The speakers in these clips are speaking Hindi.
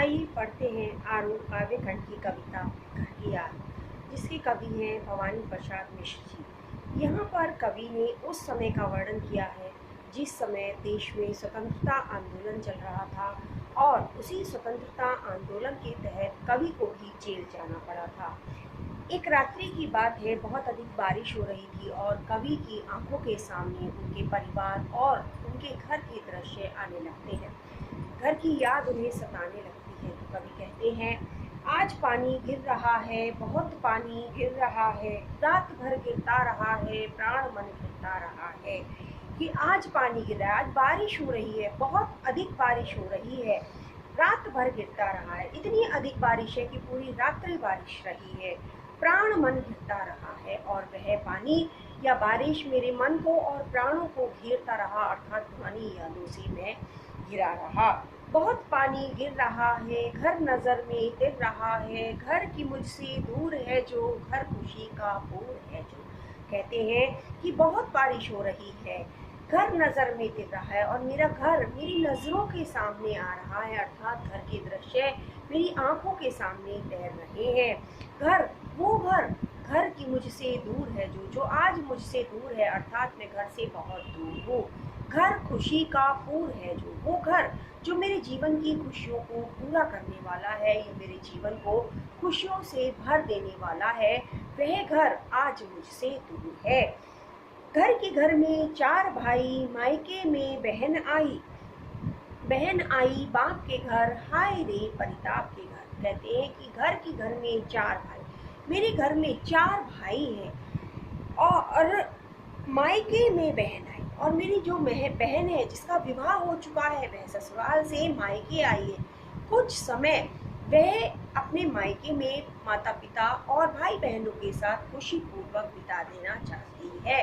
आइए पढ़ते हैं आरूढ़ काव्य खंड की कविता घर की याद, जिसके कवि हैं भवानी प्रसाद मिश्र जी। यहाँ पर कवि ने उस समय का वर्णन किया है जिस समय देश में स्वतंत्रता आंदोलन चल रहा था, और उसी स्वतंत्रता आंदोलन के तहत कवि को भी जेल जाना पड़ा था। एक रात्रि की बात है, बहुत अधिक बारिश हो रही थी और कवि की आंखों के सामने उनके परिवार और उनके घर के दृश्य आने लगते हैं। घर की याद उन्हें सताने लगती है तो कवि कहते हैं, आज पानी गिर रहा है, बहुत पानी गिर रहा है, रात भर गिरता रहा है, प्राण मन गिरता रहा है। कि आज पानी गिर रहा है, आज बारिश हो रही है, बहुत अधिक बारिश हो रही है, रात भर गिरता रहा है, इतनी अधिक बारिश है कि पूरी रात्रि बारिश रही है, प्राण मन गिरता रहा है। और वह पानी या बारिश मेरे मन को और प्राणों को घेरता रहा, अर्थात पुरानी यादों से मैं घिरा रहा। बहुत पानी गिर रहा है, घर नजर में तिर रहा है, घर की मुझसे दूर है जो, घर खुशी का पूर है जो। कहते हैं कि बहुत बारिश हो रही है, घर नजर में तिर रहा है और मेरा घर मेरी नजरों के सामने आ रहा है, अर्थात घर के दृश्य मेरी आंखों के सामने तैर रहे हैं। घर, वो घर, घर की मुझसे दूर है जो आज मुझसे दूर है, अर्थात मैं घर से बहुत दूर हूँ। घर खुशी का पूर है जो, वो घर जो मेरे जीवन की खुशियों को पूरा करने वाला है, या मेरे जीवन को खुशियों से भर देने वाला है, वह घर आज मुझसे दूर है। घर में चार भाई, मायके में बहन आई बाप के घर, हाय रे परिताप के घर। कहते हैं कि घर में चार भाई, मेरे घर में चार भाई हैं, और मायके में बहन आई, और मेरी जो बहन है जिसका विवाह हो चुका है, वह ससुराल से मायके आई है। कुछ समय वह अपने मायके में माता पिता और भाई बहनों के साथ खुशी पूर्वक बिता देना चाहती है।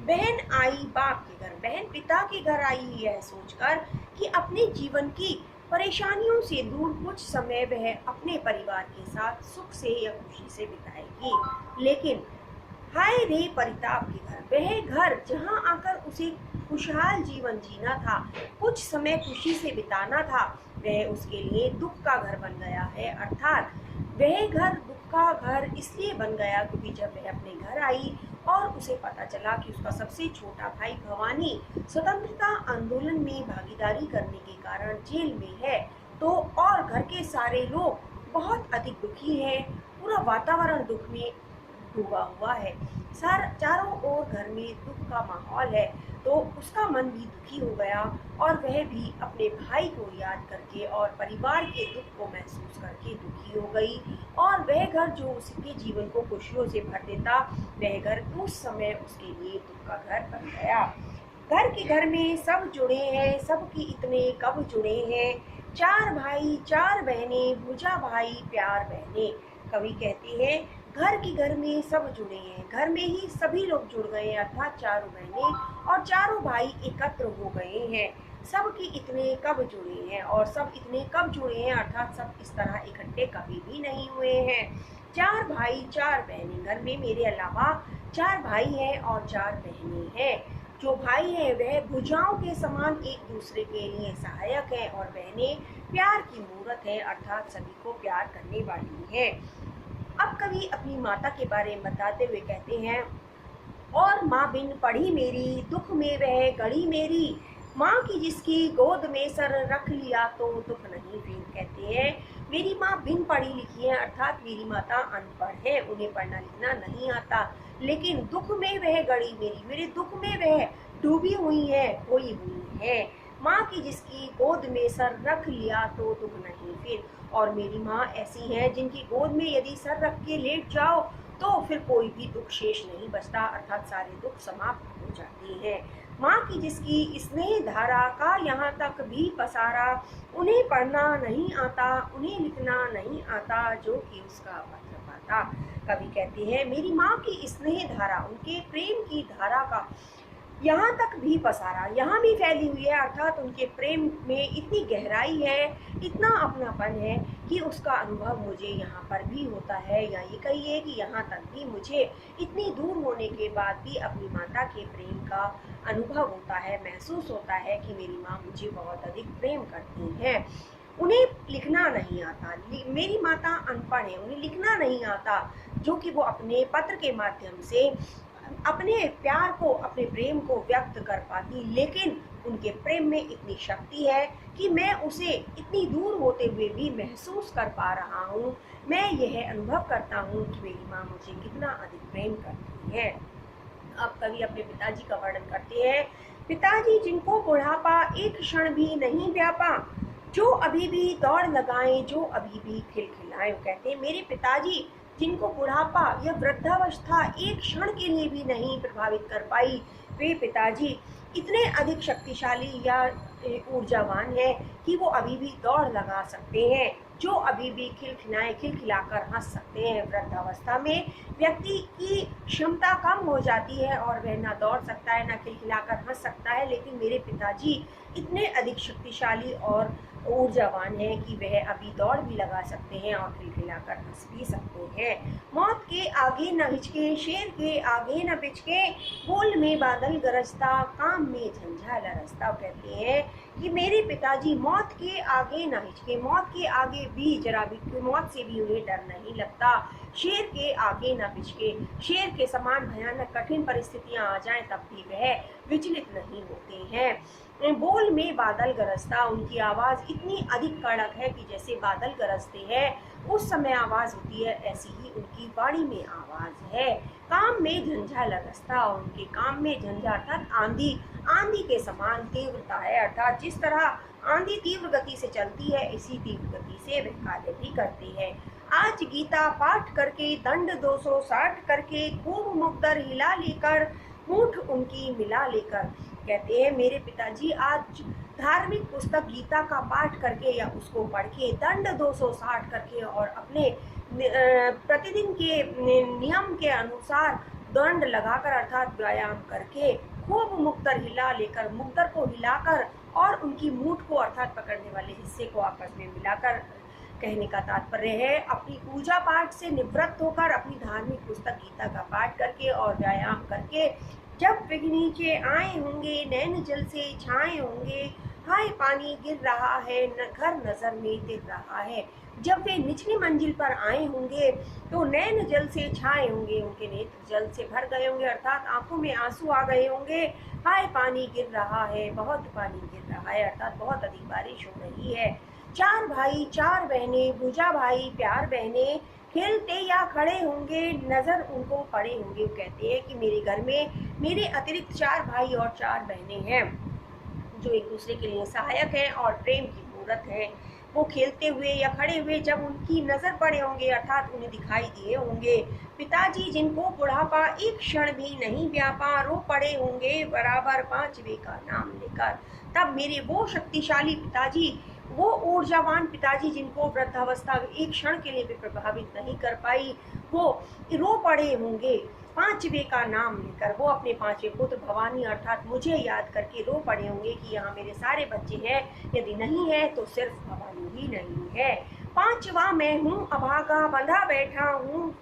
बहन आई बाप के घर, बहन पिता के घर आई है सोचकर कि अपने जीवन की परेशानियों से दूर कुछ समय वह अपने परिवार के साथ सुख से या खुशी से बिताएगी। लेकिन हाय रे परिताप के घर, वह घर जहां आकर उसे खुशहाल जीवन जीना था, कुछ समय खुशी से बिताना था, वह उसके लिए दुख का घर बन गया है। अर्थात वह घर दुख का घर इसलिए बन गया क्योंकि जब वह अपने घर आई और उसे पता चला कि उसका सबसे छोटा भाई भवानी स्वतंत्रता आंदोलन में भागीदारी करने के कारण जेल में है, तो और घर के सारे लोग बहुत अधिक दुखी हैं, पूरा वातावरण दुख में डूबा हुआ है, चारों ओर घर में दुख का माहौल है, तो उसका मन भी दुखी हो गया और वह भी अपने भाई को याद करके और परिवार के दुख को महसूस करके दुखी हो गई। और वह घर जो उसके जीवन को खुशियों से भर देता, वह घर उस समय उसके लिए दुख का घर बन गया। घर में सब जुड़े हैं, सबकी इतने कब जुड़े हैं, चार भाई चार बहनें, भुजा भाई प्यार बहने। कवि कहते हैं घर में सब जुड़े हैं, घर में ही सभी लोग जुड़ गए हैं, अर्थात चारों बहनें और चारों भाई एकत्र हो गए हैं। सबकी इतने कब जुड़े हैं, और सब इतने कब जुड़े हैं, अर्थात सब इस तरह इकट्ठे कभी भी नहीं हुए हैं। चार भाई चार बहनें, घर में मेरे अलावा चार भाई हैं और चार बहनें हैं। जो भाई हैं वह भुजाओं के समान एक दूसरे के लिए सहायक हैं, और बहनें प्यार की मूरत है, अर्थात सभी को प्यार करने वाली है। अब कवि अपनी माता के बारे में बताते हुए कहते हैं, और माँ बिन पढ़ी मेरी, दुख में वह गढ़ी मेरी, माँ की जिसकी गोद में सर रख लिया तो दुख नहीं फिर। कहते हैं मेरी माँ बिन पढ़ी लिखी है, अर्थात मेरी माता अनपढ़ है, उन्हें पढ़ना लिखना नहीं आता, लेकिन दुख में वह गढ़ी मेरी, मेरे दुख में वह डूबी हुई है, खोई हुई है। माँ की जिसकी गोद में सर रख लिया तो दुख नहीं फिर। और मेरी माँ ऐसी है जिनकी गोद में यदि सर रख के लेट जाओ तो फिर कोई भी दुख शेष नहीं बचता, अर्थात सारे दुख समाप्त हो जाते हैं। माँ की जिसकी स्नेह धारा का यहाँ तक भी पसारा, उन्हें पढ़ना नहीं आता, उन्हें लिखना नहीं आता, जो कि उसका पत्र पाता। कवि कहते हैं मेरी माँ की स्नेह धारा, उनके प्रेम की धारा का यहाँ तक भी पसारा, यहाँ भी फैली हुई है, अर्थात उनके प्रेम में इतनी गहराई है, इतना अपनापन है कि उसका अनुभव मुझे यहाँ पर भी होता है, या ये कहिए कि यहाँ तक भी मुझे इतनी दूर होने के बाद भी अपनी माता के प्रेम का अनुभव होता है, महसूस होता है कि मेरी माँ मुझे बहुत अधिक प्रेम करती हैं। उन्हें लिखना नहीं आता। मेरी माता अनपढ़ है, उन्हें लिखना नहीं आता, जो कि वो अपने पत्र के माध्यम से अपने प्यार को, अपने प्रेम को व्यक्त कर पाती। लेकिन उनके प्रेम में इतनी शक्ति है कि मैं उसे इतनी दूर होते हुए भी महसूस कर पा रहा हूँ। मैं यह अनुभव करता हूँ कि मेरी माँ मुझे कितना अधिक प्रेम करती है। अब कवि अपने पिताजी का वर्णन करते हैं। पिताजी जिनको बुढ़ापा एक क्षण भी नहीं व्यापा, जो अभी भी दौड़ लगाएं, जो अभी भी खिलखिलाएं। कहते हैं मेरे पिताजी जिनको बुढ़ापा या वृद्धावस्था एक क्षण के लिए भी नहीं प्रभावित कर पाई, वे पिताजी इतने अधिक शक्तिशाली या ऊर्जावान है कि वो अभी भी दौड़ लगा सकते हैं, जो अभी भी खिलखिलाकर हंस सकते हैं। वृद्धावस्था में व्यक्ति की क्षमता कम हो जाती है और वह ना दौड़ सकता है, ना खिलखिलाकर हंस सकता है, लेकिन मेरे पिताजी इतने अधिक शक्तिशाली और ऊर्जावान है कि वह अभी दौड़ भी लगा सकते हैं और खिलखिलाकर हंस भी सकते हैं। मौत के आगे न हिचके, शेर के आगे न बिचके, बोल में बादल गरजता, काम में झंझा लरसता। कहते हैं कि मेरे पिताजी मौत के आगे न हिचके, मौत के आगे भी जरा भी, मौत से भी उन्हें डर नहीं लगता। शेर के आगे न बिचके, शेर के समान भयानक कठिन परिस्थितियां आ जाएं तब भी वह विचलित नहीं होते हैं। बोल में बादल गरजता, उनकी आवाज इतनी अधिक कड़क है कि जैसे बादल गरजते हैं उस समय आवाज होती है, ऐसी ही उनकी वाणी में आवाज है। काम में झंझा लरसता, और उनके काम में झंझा अर्थात आंधी, आंधी के समान तीव्रता है। अर्थात जिस तरह आंधी तीव्र गति से चलती है, इसी तीव्र गति से वे कार्य भी करते हैं। आज गीता पाठ करके, दंड 260 करके, खूब मुकद्दर हिला लेकर, मूठ उनकी मिला लेकर। कहते हैं मेरे पिताजी आज धार्मिक पुस्तक गीता का पाठ करके या उसको पढ़ के, दंड 260 करके और अपने प्रतिदिन के नियम के अनुसार दंड लगाकर अर्थात व्यायाम करके, खूब मुकद्दर हिला लेकर, मुकद्दर को हिलाकर और उनकी मूठ को अर्थात पकड़ने वाले हिस्से को आपस में मिलाकर, कहने का तात्पर्य है अपनी पूजा पाठ से निवृत्त होकर, अपनी धार्मिक पुस्तक गीता का पाठ करके और व्यायाम करके, जब वे नीचे आए होंगे, नैन जल से छाए होंगे, हाय पानी गिर रहा है, घर नजर में गिर रहा है। जब वे निचली मंजिल पर आए होंगे तो नैन जल से छाए होंगे, उनके नेत्र जल से भर गए होंगे, अर्थात आंखों में आंसू आ गए होंगे। हाय पानी गिर रहा है, बहुत पानी गिर रहा है, अर्थात बहुत अधिक बारिश हो रही है। चार भाई चार बहनें, भूजा भाई प्यार बहनें, खेलते या खड़े होंगे, नजर उनको पड़े होंगे। कहते हैं कि मेरे घर में मेरे अतिरिक्त 4 भाई और 4 बहनें हैं, जो एक दूसरे के लिए सहायक हैं और प्रेम की मूरत हैं। वो खेलते हुए या खड़े हुए जब उनकी नजर पड़े होंगे, अर्थात उन्हें दिखाई दिए होंगे। पिताजी जिनको बुढ़ापा एक क्षण भी नहीं व्यापा, रो पड़े होंगे बराबर 5वें का नाम लेकर। तब मेरे वो शक्तिशाली पिताजी, वो ऊर्जावान पिताजी जिनको वृद्धावस्था एक क्षण के लिए भी प्रभावित नहीं कर पाई, वो रो पड़े होंगे 5वें का नाम लेकर। वो अपने 5वें पुत्र भवानी अर्थात मुझे याद करके रो पड़े होंगे कि यहाँ मेरे सारे बच्चे हैं, यदि नहीं है तो सिर्फ भवानी ही नहीं है। 5वां मैं हूँ अभागा, बंधा बैठा हूँ,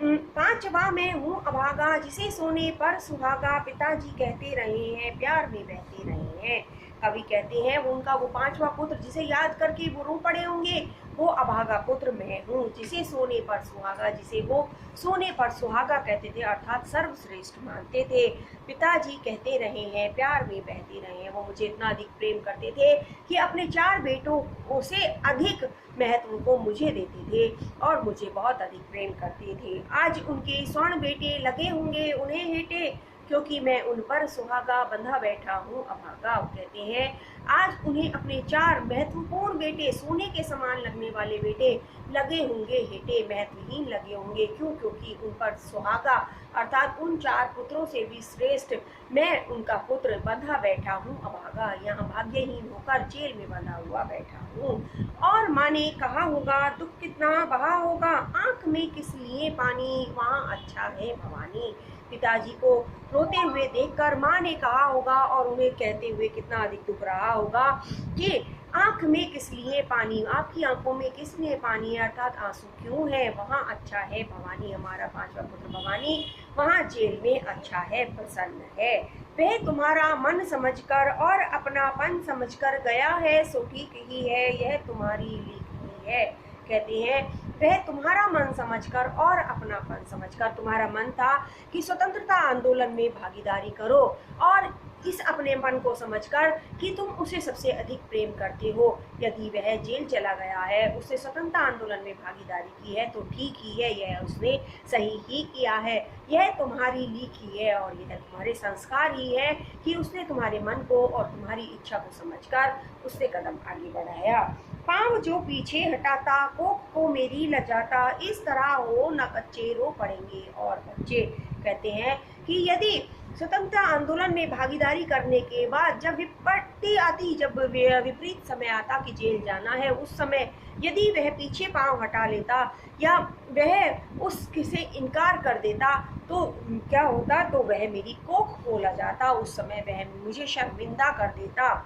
5वां मैं हूँ अभागा, जिसे सोने पर सुहागा, पिताजी कहते रहे हैं, प्यार में बहते रहे हैं। कवि कहते हैं वो उनका वो 5वां पुत्र जिसे याद करके वो रो पड़े होंगे, वो अभागा पुत्र मैं हूँ, जिसे सोने पर सुहागा, जिसे वो सोने पर सुहागा कहते थे, अर्थात सर्वश्रेष्ठ मानते थे। पिताजी कहते रहे हैं, प्यार में बहते रहे हैं, वो मुझे इतना अधिक प्रेम करते थे कि अपने 4 बेटों से अधिक महत्व को मुझे देते थे और मुझे बहुत अधिक प्रेम करते थे। आज उनके स्वर्ण बेटे लगे होंगे उन्हें हेटे, क्योंकि मैं उन पर सुहागा बंधा बैठा हूँ अभागा। कहते हैं आज उन्हें अपने 4 महत्वपूर्ण बेटे, सोने के समान लगने वाले बेटे लगे होंगे हेटे, महत्वहीन लगे होंगे। क्यों? क्योंकि उन पर सुहागा अर्थात उन 4 पुत्रों से भी श्रेष्ठ मैं उनका पुत्र बंधा बैठा हूँ अभागा, यहाँ भाग्यहीन होकर जेल में बंधा हुआ बैठा हूँ। और माँ ने कहा होगा दुख कितना बहा होगा, आंख में किस लिए पानी, वहाँ अच्छा है भवानी। पिताजी को रोते हुए देखकर माँ ने कहा होगा और उन्हें कहते हुए कितना अधिक दुख रहा होगा कि आंख में किस लिए पानी, आपकी आंखों में किस लिए पानी है, अर्थात आंसू क्यों है, वहाँ अच्छा है भवानी, हमारा 5वां पुत्र भवानी वहाँ जेल में अच्छा है, प्रसन्न है। वह तुम्हारा मन समझकर और अपनापन समझकर गया है, सो ठीक ही है, यह तुम्हारी लिखी है। कहते हैं वह तुम्हारा मन समझकर और अपनापन समझकर, तुम्हारा मन था कि स्वतंत्रता आंदोलन में भागीदारी करो, और इस अपनेपन को समझकर कि तुम उसे सबसे अधिक प्रेम करते हो। यदि वह जेल चला गया है, उसने स्वतंत्रता आंदोलन में भागीदारी की है, तो ठीक ही है, यह उसने सही ही किया है। यह तुम्हारी लिखी है और यह तुम्हारे संस्कार ही है कि उसने तुम्हारे मन को और तुम्हारी इच्छा को समझकर उससे कदम आगे बढ़ाया। पाँव जो पीछे हटाता, कोख को मेरी लजाता, इस तरह हो न कच्चे रो पड़ेंगे और बच्चे। कहते हैं कि यदि स्वतंत्रता आंदोलन में भागीदारी करने के बाद जब विपत्ति आती, जब विपरीत समय आता कि जेल जाना है, उस समय यदि वह पीछे पांव हटा लेता या वह उससे इनकार कर देता, तो क्या होता, तो वह मेरी कोख खोला जाता, उस समय वह मुझे शर्मिंदा कर देता।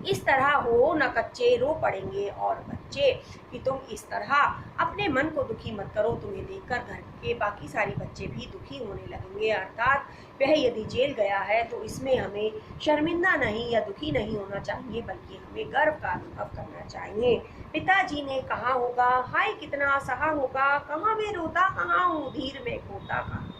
इस तरह हो न कच्चे रो पड़ेंगे और बच्चे, कि तुम इस तरह अपने मन को दुखी मत करो, तुम्हें देखकर घर के बाकी सारे बच्चे भी दुखी होने लगेंगे। अर्थात वह यदि जेल गया है तो इसमें हमें शर्मिंदा नहीं या दुखी नहीं होना चाहिए, बल्कि हमें गर्व का अनुभव करना चाहिए। पिताजी ने कहा होगा, हाय कितना सहा होगा, कहाँ में रोता कहाँ हूँ, धीर में खोता कहाँ।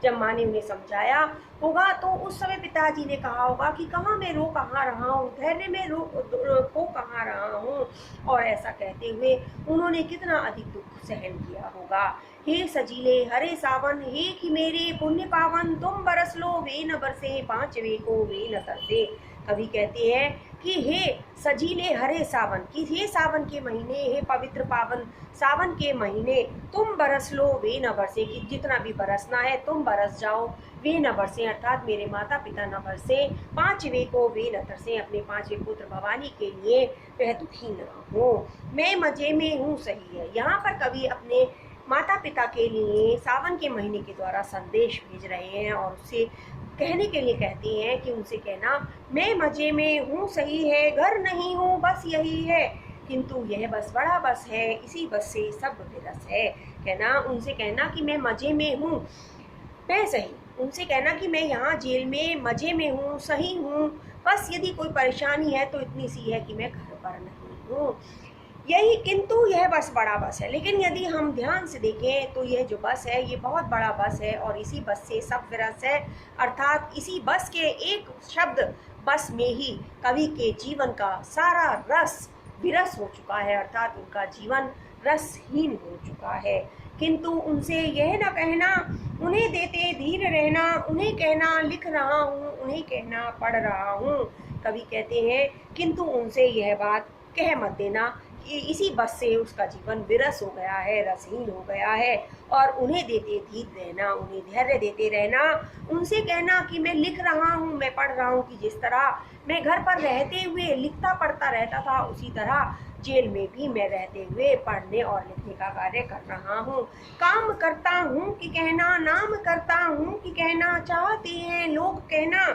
जब माँ ने उन्हें समझाया होगा तो उस समय पिताजी ने कहा होगा कि कहाँ मैं रो कहाँ रहा हूँ, धैर्य में खो कहाँ रहा हूँ, और ऐसा कहते हुए उन्होंने कितना अधिक दुख सहन किया होगा। हे सजीले हरे सावन, हे कि मेरे पुण्य पावन, तुम बरस लो वे न बरसे, पांचवे को वे न तरसे। कवि कहते हैं कि हे सजीले हरे सावन, कि हे सावन के महीने, हे पवित्र पावन सावन के महीने, तुम बरस लो वे न बरसे, कि जितना भी बरसना है तुम बरस जाओ, वे न बरसे अर्थात मेरे माता पिता न बरसे, पांचवे को वे न तरसे, अपने पांचवे पुत्र भवानी के लिए वह दुखी न हो, मैं मजे में हूँ, सही है। यहाँ पर कवि अपने माता पिता के लिए सावन के महीने के द्वारा संदेश भेज रहे हैं और उससे कहने के लिए कहते हैं कि उनसे कहना, मैं मजे में हूँ, सही है, घर नहीं हूँ, बस यही है, किंतु यह बस बड़ा बस है, इसी बस से सब विरस है। कहना, उनसे कहना कि मैं मजे में हूँ, मैं सही, उनसे कहना कि मैं यहाँ जेल में मजे में हूँ, सही हूँ, बस यदि कोई परेशानी है तो इतनी सी है कि मैं घर पर नहीं हूँ, यही, किंतु यह बस बड़ा बस है। लेकिन यदि हम ध्यान से देखें तो यह जो बस है ये बहुत बड़ा बस है और इसी बस से सब विरस है, अर्थात इसी बस के एक शब्द बस में ही कवि के जीवन का सारा रस विरस हो चुका है, अर्थात उनका जीवन रसहीन हो चुका है। किंतु उनसे यह न कहना, उन्हें देते धीर रहना, उन्हें कहना लिख रहा हूँ, उन्हें कहना पढ़ रहा हूँ। कवि कहते हैं किंतु उनसे यह बात कह मत देना कि इसी बस से उसका जीवन विरस हो गया है, रसहीन हो गया है, और उन्हें देते धीर रहना, उन्हें धैर्य देते रहना, उनसे कहना कि मैं लिख रहा हूँ, मैं पढ़ रहा हूँ, कि जिस तरह मैं घर पर रहते हुए लिखता पढ़ता रहता था उसी तरह जेल में भी मैं रहते हुए पढ़ने और लिखने का कार्य कर रहा हूँ। काम करता हूँ कि कहना, नाम करता हूँ कि कहना, चाहते हैं लोग कहना,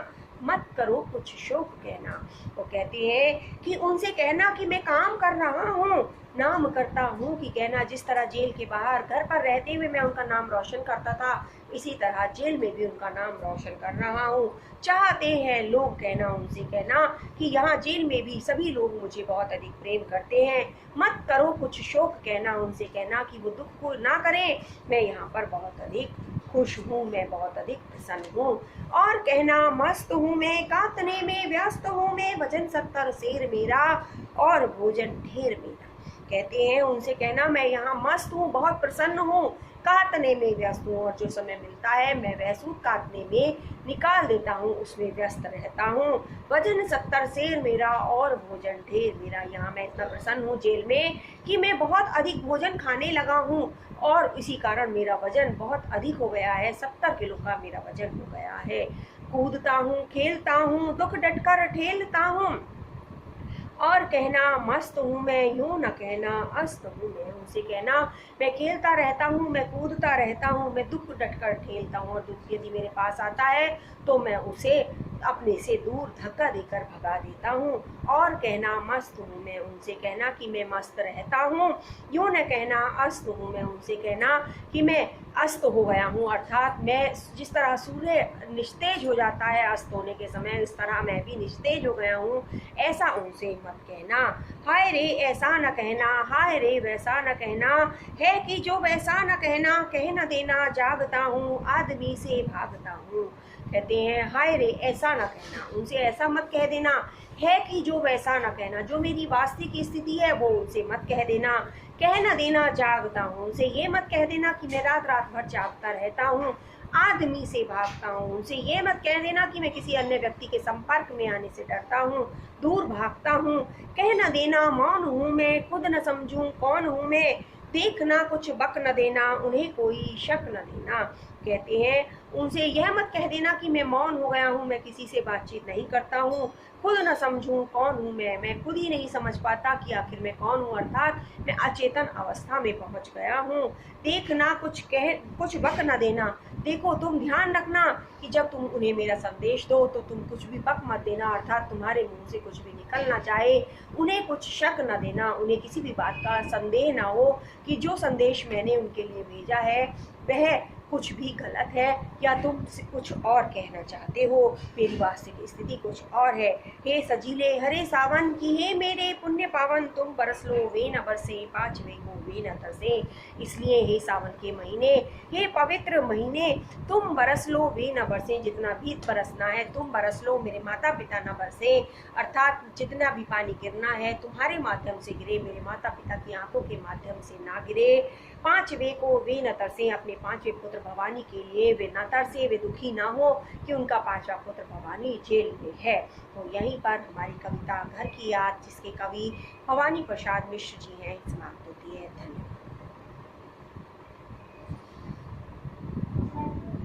मत करो कुछ शोक कहना। वो कहते हैं कि उनसे कहना कि मैं काम कर रहा हूँ, नाम करता हूँ कि कहना, जिस तरह जेल के बाहर घर पर रहते हुए मैं उनका नाम रोशन करता था, इसी तरह जेल में भी उनका नाम रोशन कर रहा हूँ। चाहते हैं लोग कहना, उनसे कहना कि यहाँ जेल में भी सभी लोग मुझे बहुत अधिक प्रेम करते हैं। मत करो कुछ शोक कहना, उनसे कहना कि वो दुख को ना करें, मैं यहाँ पर बहुत अधिक खुश हूँ, मैं बहुत अधिक प्रसन्न हूँ। और कहना, मस्त हूँ मैं, कातने में व्यस्त हूँ मैं, वजन 70 सेर मेरा और भोजन ढेर मेरा। कहते हैं उनसे कहना, मैं यहाँ मस्त हूँ, बहुत प्रसन्न हूँ, काटने में व्यस्त हूँ, और जो समय मिलता है मैं वह सूत काटने में निकाल देता हूँ, उसमें व्यस्त रहता हूँ। वजन 70 सेर मेरा और भोजन ढेर मेरा। यहाँ मैं इतना प्रसन्न हूँ जेल में कि मैं बहुत अधिक भोजन खाने लगा हूँ और इसी कारण मेरा वजन बहुत अधिक हो गया है, 70 किलो का मेरा वजन हो गया है। कूदता हूँ, खेलता हूँ, दुख डटकर ठेलता हूँ, और कहना, मस्त हूँ मैं, यूँ न कहना, अस्त हूँ मैं। उनसे कहना, मैं खेलता रहता हूँ, मैं कूदता रहता हूँ, मैं दुख डटकर ठेलता हूँ, और दुख यदि मेरे पास आता है तो मैं उसे अपने से दूर धक्का देकर भगा देता हूँ। और कहना मस्त हूँ मैं, उनसे कहना कि मैं मस्त रहता हूँ। यूँ न कहना अस्त हूँ मैं, उनसे कहना कि मैं अस्त हो गया हूँ। अर्थात मैं जिस तरह सूर्य निस्तेज हो जाता है अस्त होने के समय, इस तरह मैं भी निस्तेज हो गया हूँ, ऐसा उनसे मत कहना। हाय रे ऐसा न कहना, हाय रे वैसा न कहना, है कि जो वैसा न कहना, कह न देना जागता हूँ, आदमी से भागता हूँ। कहते हैं हाय रे ऐसा न कहना, उनसे ऐसा मत कह देना। है कि जो वैसा न कहना, जो मेरी वास्तविक स्थिति है वो उनसे मत कह देना। कह न देना जागता हूँ, उनसे ये मत कह देना कि मैं रात रात भर जागता रहता हूँ, आदमी से भागता हूँ। उनसे ये मत कह देना कि मैं किसी अन्य व्यक्ति के संपर्क में आने से डरता हूँ, दूर भागता हूँ। कह न देना मौन हूँ मैं, खुद न समझूं कौन हूँ मैं, देखना कुछ बक न देना, उन्हें कोई शक न देना। कहते हैं उनसे यह मत कह देना कि मैं मौन हो गया हूँ, मैं किसी से बातचीत नहीं करता हूँ, खुद न समझूं कौन हूँ मैं खुद ही नहीं समझ पाता कि आखिर मैं कौन हूँ, अर्थात मैं अचेतन अवस्था में पहुँच गया हूँ। देखना कुछ बक न देना, देखो तुम ध्यान रखना कि जब तुम उन्हें मेरा संदेश दो तो तुम कुछ भी बक मत देना, अर्थात तुम्हारे मुंह से कुछ भी निकल ना जाए। उन्हें कुछ शक न देना, उन्हें किसी भी बात का संदेह ना हो कि जो संदेश मैंने उनके लिए भेजा है वह कुछ भी गलत है या तुम कुछ और कहना चाहते हो, मेरी वास्तविक स्थिति कुछ और है। हे सजीले हरे सावन की, हे मेरे पुण्य पावन, तुम बरस लो वे न बरसे, पाँचवे को वे न तरसे। इसलिए हे सावन के महीने, हे पवित्र महीने, तुम बरस लो वे न बरसे, जितना भी बरसना है तुम बरस लो, मेरे माता पिता न बरसे, अर्थात जितना भी पानी गिरना है तुम्हारे माध्यम से गिरे, मेरे माता पिता की आंखों के माध्यम से ना गिरे। पांचवे को वे न तरसे, अपने पांचवे पुत्र भवानी के लिए वे न तरसे, वे दुखी ना हो कि उनका पांचवा पुत्र भवानी जेल में है। तो यहीं पर हमारी कविता घर की याद, जिसके कवि भवानी प्रसाद मिश्र जी हैं, समाप्त होती है। धन्यवाद।